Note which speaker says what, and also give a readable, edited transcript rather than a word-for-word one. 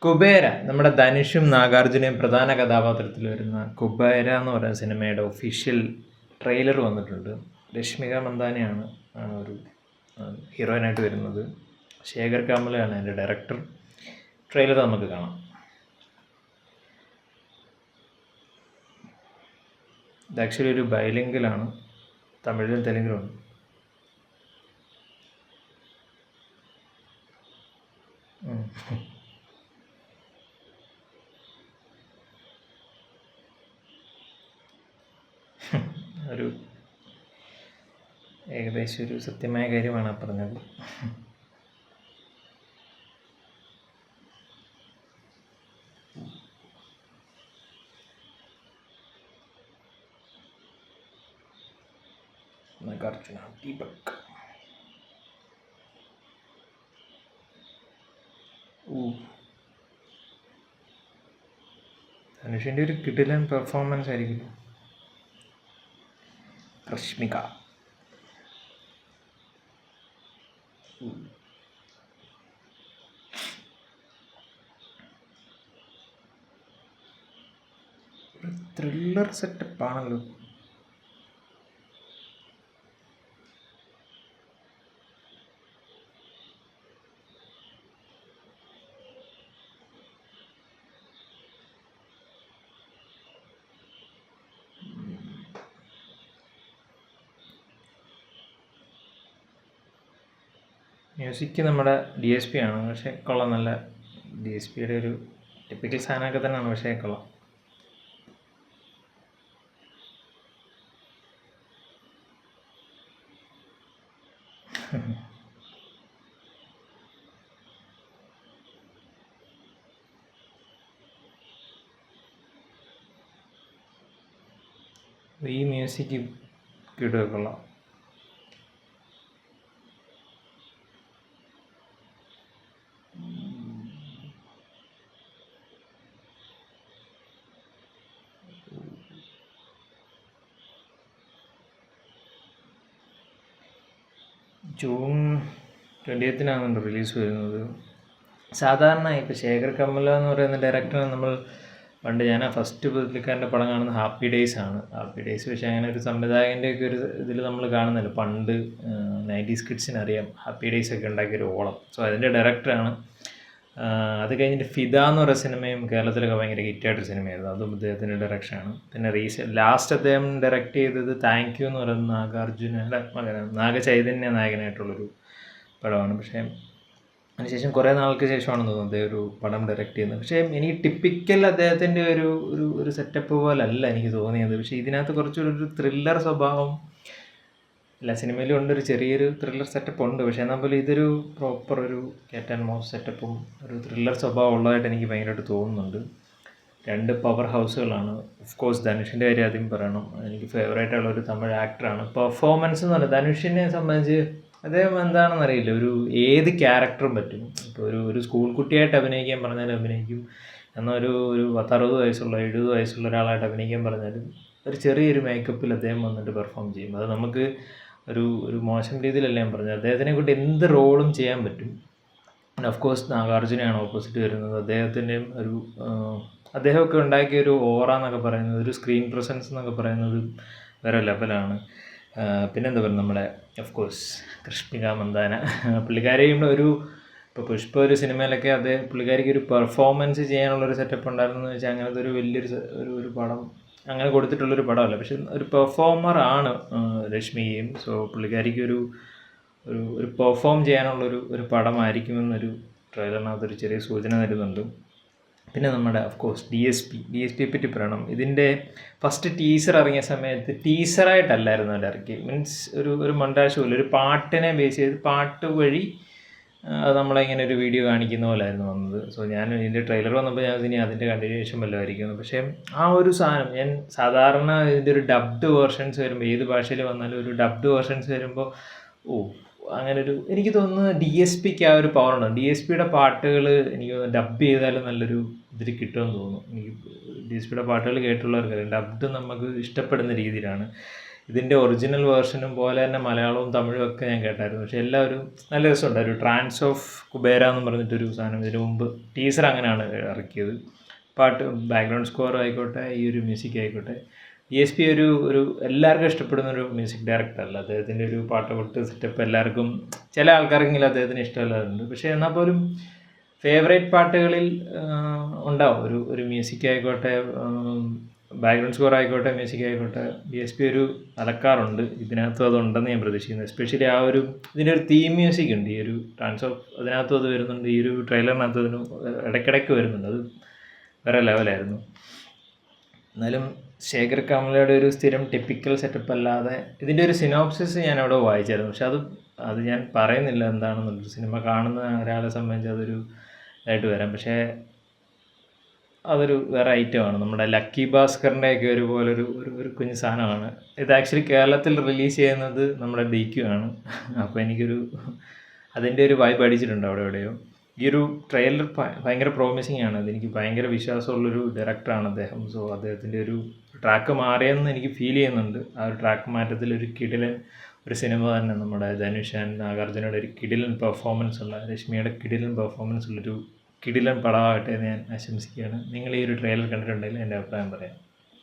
Speaker 1: കുബേര നമ്മുടെ ധനുഷും നാഗാർജുനയും പ്രധാന കഥാപാത്രത്തിൽ വരുന്ന കുബേര എന്ന് പറയുന്ന സിനിമയുടെ ഒഫീഷ്യൽ ട്രെയിലർ വന്നിട്ടുണ്ട്. രശ്മിക മന്ദാനയാണ് ഒരു ഹീറോയിനായിട്ട് വരുന്നത്. ശേഖർ കാമലയാണ് അതിൻ്റെ ഡയറക്ടർ. ട്രെയിലർ നമുക്ക് കാണാം. ഇത് ആക്ച്വലി ഒരു ബൈലിംഗലാണ്, തമിഴിലും തെലുങ്കിലുണ്ട്. ഒരു ഏകദേശം ഒരു സത്യമായ കാര്യമാണ് പറഞ്ഞത്. നാഗാർജുന, ദീപക്. ധനുഷിൻ്റെ ഒരു കിടിലൻ പെർഫോമൻസ് ആയിരിക്കും. രശ്മിക ഒരു ത്രില്ലർ സെറ്റപ്പ് ആണല്ലോ. മ്യൂസിക് നമ്മുടെ DSP ആണ്, പക്ഷേ കൊള്ളാം. നല്ല DSPയുടെ ഒരു ടിപ്പിക്കൽ സാധനമൊക്കെ തന്നെയാണ്, പക്ഷേ കൊള്ളാം. ഈ മ്യൂസിക് കിട്ടുക കൊള്ളാം. ജൂൺ 20th റിലീസ് വരുന്നത്. സാധാരണ ഇപ്പോൾ ശേഖർ കമല എന്ന് പറയുന്ന ഡയറക്ടറിനെ നമ്മൾ ഞാൻ ഫസ്റ്റ് പുള്ളിക്കാരൻ്റെ പടം കാണുന്ന ഹാപ്പി ഡേയ്സ് ആണ്. ഹാപ്പി ഡേയ്സ് പക്ഷേ അങ്ങനെ ഒരു സംവിധായകൻ്റെയൊക്കെ ഒരു ഇതിൽ നമ്മൾ കാണുന്നില്ല. പണ്ട് 90s കിഡ്സിന് അറിയാം ഹാപ്പി ഡേയ്സ് ഒക്കെ ഉണ്ടാക്കിയൊരു ഓളം. സോ അതിൻ്റെ ഡയറക്ടറാണ്. അത് കഴിഞ്ഞിട്ട് ഫിദ എന്ന് പറയുന്ന സിനിമയും കേരളത്തിലൊക്കെ ഭയങ്കര ഹിറ്റായിട്ടൊരു സിനിമയായിരുന്നു. അതും അദ്ദേഹത്തിൻ്റെ ഡയറക്ഷനാണ്. പിന്നെ ലാസ്റ്റ് അദ്ദേഹം ഡയറക്റ്റ് ചെയ്തത് താങ്ക് യു എന്ന് പറയുന്ന നാഗാർജുനയുടെ മകനാണ്, നാഗചൈതന്യ നായകനായിട്ടുള്ളൊരു പടമാണ്. പക്ഷേ അതിനുശേഷം കുറേ നാൾക്ക് ശേഷമാണെന്ന് തോന്നുന്നു അദ്ദേഹം ഒരു പടം ഡയറക്റ്റ് ചെയ്യുന്നത്. പക്ഷേ എനിക്ക് ടിപ്പിക്കൽ അദ്ദേഹത്തിൻ്റെ ഒരു സെറ്റപ്പ് പോലല്ല എനിക്ക് തോന്നിയത്. പക്ഷേ ഇതിനകത്ത് കുറച്ചൊരു ത്രില്ലർ സ്വഭാവം എല്ലാ സിനിമയിലും ഉണ്ട്, ഒരു ചെറിയൊരു ത്രില്ലർ സെറ്റപ്പ് ഉണ്ട്. പക്ഷേ എന്നാൽ പോലും ഇതൊരു പ്രോപ്പർ ഒരു ക്യാറ്റ് ആൻഡ് മൗസ് സെറ്റപ്പും ഒരു ത്രില്ലർ സ്വഭാവം ഉള്ളതായിട്ട് എനിക്ക് ഭയങ്കരമായിട്ട് തോന്നുന്നുണ്ട്. 2 പവർ ഹൗസുകളാണ്. ഓഫ് കോഴ്സ് ധനുഷിൻ്റെ കാര്യം ആദ്യം പറയണം. എനിക്ക് ഫേവറേറ്റായിട്ടുള്ള ഒരു തമിഴ് ആക്ടറാണ്. പെർഫോമൻസ് എന്ന് പറയുന്നത് ധനുഷിനെ സംബന്ധിച്ച് അദ്ദേഹം എന്താണെന്ന് അറിയില്ല, ഏത് ക്യാരക്ടറും പറ്റും. ഇപ്പോൾ ഒരു സ്കൂൾ കുട്ടിയായിട്ട് അഭിനയിക്കാൻ പറഞ്ഞാലും അഭിനയിക്കും. എന്നാൽ ഒരു 60 വയസ്സുള്ള 70 വയസ്സുള്ള ഒരാളായിട്ട് അഭിനയിക്കാൻ പറഞ്ഞാലും ഒരു ചെറിയൊരു മേക്കപ്പിൽ അദ്ദേഹം വന്നിട്ട് പെർഫോം ചെയ്യും. അത് നമുക്ക് ഒരു മോശം രീതിയിലല്ല ഞാൻ പറഞ്ഞത്. അദ്ദേഹത്തിനെ കൊണ്ട് എന്ത് റോളും ചെയ്യാൻ പറ്റും. ഓഫ് കോഴ്സ് നാഗാർജുനയാണ് ഓപ്പോസിറ്റ് വരുന്നത്. അദ്ദേഹത്തിൻ്റെയും അദ്ദേഹമൊക്കെ ഉണ്ടാക്കിയ ഒരു ഓറ എന്നൊക്കെ പറയുന്നത്, ഒരു സ്ക്രീൻ പ്രസൻസ് എന്നൊക്കെ പറയുന്നത് വേറെ ലെവലാണ്. പിന്നെന്താ പറയുക, നമ്മുടെ ഓഫ് കോഴ്സ് രശ്മിക മന്ദാന പുള്ളിക്കാരിയും ഇപ്പോൾ പുഷ്പ ഒരു സിനിമയിലൊക്കെ പുള്ളിക്കാരിക്ക് ഒരു പെർഫോമൻസ് ചെയ്യാനുള്ളൊരു സെറ്റപ്പ് ഉണ്ടായിരുന്നെന്ന് വെച്ചാൽ അങ്ങനത്തെ ഒരു വലിയൊരു ഒരു പടം അങ്ങനെ കൊടുത്തിട്ടുള്ളൊരു പടമല്ല. പക്ഷെ ഒരു പെർഫോമറാണ് രശ്മികയും. സോ പുള്ളിക്കാരിക്ക് ഒരു പെർഫോം ചെയ്യാനുള്ളൊരു പടമായിരിക്കുമെന്നൊരു ട്രെയിലറിനകത്തൊരു ചെറിയ സൂചന തരുന്നുണ്ട്. പിന്നെ നമ്മുടെ ഓഫ് കോഴ്സ് DSPയെ പറ്റി പറയണം. ഇതിൻ്റെ ഫസ്റ്റ് ടീസർ ഇറങ്ങിയ സമയത്ത് ടീസറായിട്ടല്ലായിരുന്നു അത് ഇറക്കി. മീൻസ് ഒരു മൊണ്ടാഷ് പോലെ ഒരു പാട്ടിനെ ബേസ് ചെയ്ത് പാട്ട് വഴി അത് നമ്മളിങ്ങനെ ഒരു വീഡിയോ കാണിക്കുന്ന പോലായിരുന്നു വന്നത്. സോ ഞാൻ ഇതിൻ്റെ ട്രെയിലർ വന്നപ്പോൾ ഞാൻ ഇനി അതിൻ്റെ കണ്ടിന്യൂഷൻ വല്ലതായിരിക്കുന്നു. പക്ഷേ ആ ഒരു സാധനം ഞാൻ സാധാരണ ഇതിൻ്റെ ഒരു ഡബ്ഡ് വേർഷൻസ് വരുമ്പോൾ, ഏത് ഭാഷയിൽ വന്നാലും ഒരു ഡബ്ഡ് വേർഷൻസ് വരുമ്പോൾ അങ്ങനൊരു എനിക്ക് തോന്നുന്നു DSPക്ക് ആ ഒരു പവറുണ്ട്. DSPയുടെ പാട്ടുകൾ എനിക്ക് ഡബ് ചെയ്താലും നല്ലൊരു ഇതിൽ കിട്ടുമെന്ന് തോന്നുന്നു. എനിക്ക് DSPയുടെ പാട്ടുകൾ കേട്ടുള്ളവർക്കറിയാം, ഡബ്ഡ് നമുക്ക് ഇഷ്ടപ്പെടുന്ന രീതിയിലാണ്. ഇതിൻ്റെ ഒറിജിനൽ വേർഷനും പോലെ തന്നെ മലയാളവും തമിഴും ഒക്കെ ഞാൻ കേട്ടായിരുന്നു. പക്ഷേ എല്ലാവരും നല്ല രസമുണ്ട്. ഒരു ട്രാൻസ് ഓഫ് കുബേര എന്ന് പറഞ്ഞിട്ടൊരു സാധനം ഇതിനു മുമ്പ് ടീസർ അങ്ങനെയാണ് ഇറക്കിയത്. പാട്ട് ബാക്ക്ഗ്രൗണ്ട് സ്കോർ ആയിക്കോട്ടെ, ഈ ഒരു മ്യൂസിക് ആയിക്കോട്ടെ. DSP ഒരു എല്ലാവർക്കും ഇഷ്ടപ്പെടുന്ന ഒരു മ്യൂസിക് ഡയറക്ടർ അല്ല. അദ്ദേഹത്തിൻ്റെ ഒരു പാട്ട് സെറ്റപ്പ് എല്ലാവർക്കും, ചില ആൾക്കാർക്കെങ്കിലും അദ്ദേഹത്തിന് ഇഷ്ടമല്ലാതുണ്ട്. പക്ഷേ എന്നാൽ പോലും ഫേവറേറ്റ് പാട്ടുകളിൽ ഉണ്ടാവും. ഒരു മ്യൂസിക് ആയിക്കോട്ടെ, ബാക്ക്ഗ്രൗണ്ട് സ്കോർ ആയിക്കോട്ടെ, മ്യൂസിക് ആയിക്കോട്ടെ, DSP ഒരു അലക്കാറുണ്ട്. ഇതിനകത്തും അതുണ്ടെന്ന് ഞാൻ പ്രതീക്ഷിക്കുന്നു. എസ്പെഷ്യലി ഇതിൻ്റെ ഒരു തീം മ്യൂസിക് ഉണ്ട്. ഈ ഒരു ട്രാൻസ് ഓഫ് അതിനകത്തും അത് വരുന്നുണ്ട്. ഈ ഒരു ട്രെയിലറിനകത്ത് അതിന് ഇടയ്ക്കിടയ്ക്ക് വരുന്നുണ്ട്. അത് വേറെ ലെവലായിരുന്നു. എന്നാലും ശേഖർ കമലയുടെ ഒരു സ്ഥിരം ടിപ്പിക്കൽ സെറ്റപ്പ് അല്ലാതെ ഇതിൻ്റെ ഒരു സിനോപ്സിസ് ഞാൻ അവിടെ വായിച്ചായിരുന്നു. പക്ഷെ അത് ഞാൻ പറയുന്നില്ല എന്താണെന്നുള്ളൊരു. സിനിമ കാണുന്ന ഒരാളെ സംബന്ധിച്ച് അതൊരു ഇതായിട്ട് വരാം. പക്ഷേ അതൊരു വേറെ ഐറ്റമാണ്. നമ്മുടെ ലക്കി ഭാസ്കറിൻ്റെയൊക്കെ ഒരു കുഞ്ഞു സാധനമാണ് ഇത്. ആക്ച്വലി കേരളത്തിൽ റിലീസ് ചെയ്യുന്നത് നമ്മുടെ DQ ആണ്. അപ്പോൾ അതിൻ്റെ ഒരു വൈബ് അടിച്ചിട്ടുണ്ട് അവിടെ എവിടെയോ. ഈ ഒരു ട്രെയിലർ ഭയങ്കര പ്രോമിസിങ് ആണ്. അതെനിക്ക് ഭയങ്കര വിശ്വാസമുള്ളൊരു ഡയറക്ടറാണ് അദ്ദേഹം. സോ അദ്ദേഹത്തിൻ്റെ ഒരു ട്രാക്ക് മാറിയെന്ന് എനിക്ക് ഫീൽ ചെയ്യുന്നുണ്ട്. ആ ഒരു ട്രാക്ക് മാറ്റത്തിൽ ഒരു കിടിലൻ ഒരു സിനിമ തന്നെ, നമ്മുടെ ധനുഷ് ആൻഡ് നാഗാർജുനയുടെ ഒരു കിടിലൻ പെർഫോമൻസ് ഉള്ള, രശ്മിയുടെ കിടിലൻ പെർഫോമൻസ് ഉള്ളൊരു കിടിലൻ പടമാകട്ടെ എന്ന് ഞാൻ ആശംസിക്കുകയാണ്. നിങ്ങൾ ഈ ഒരു ട്രെയിലർ കണ്ടിട്ടുണ്ടെങ്കിൽ എൻ്റെ അഭിപ്രായം പറയാം.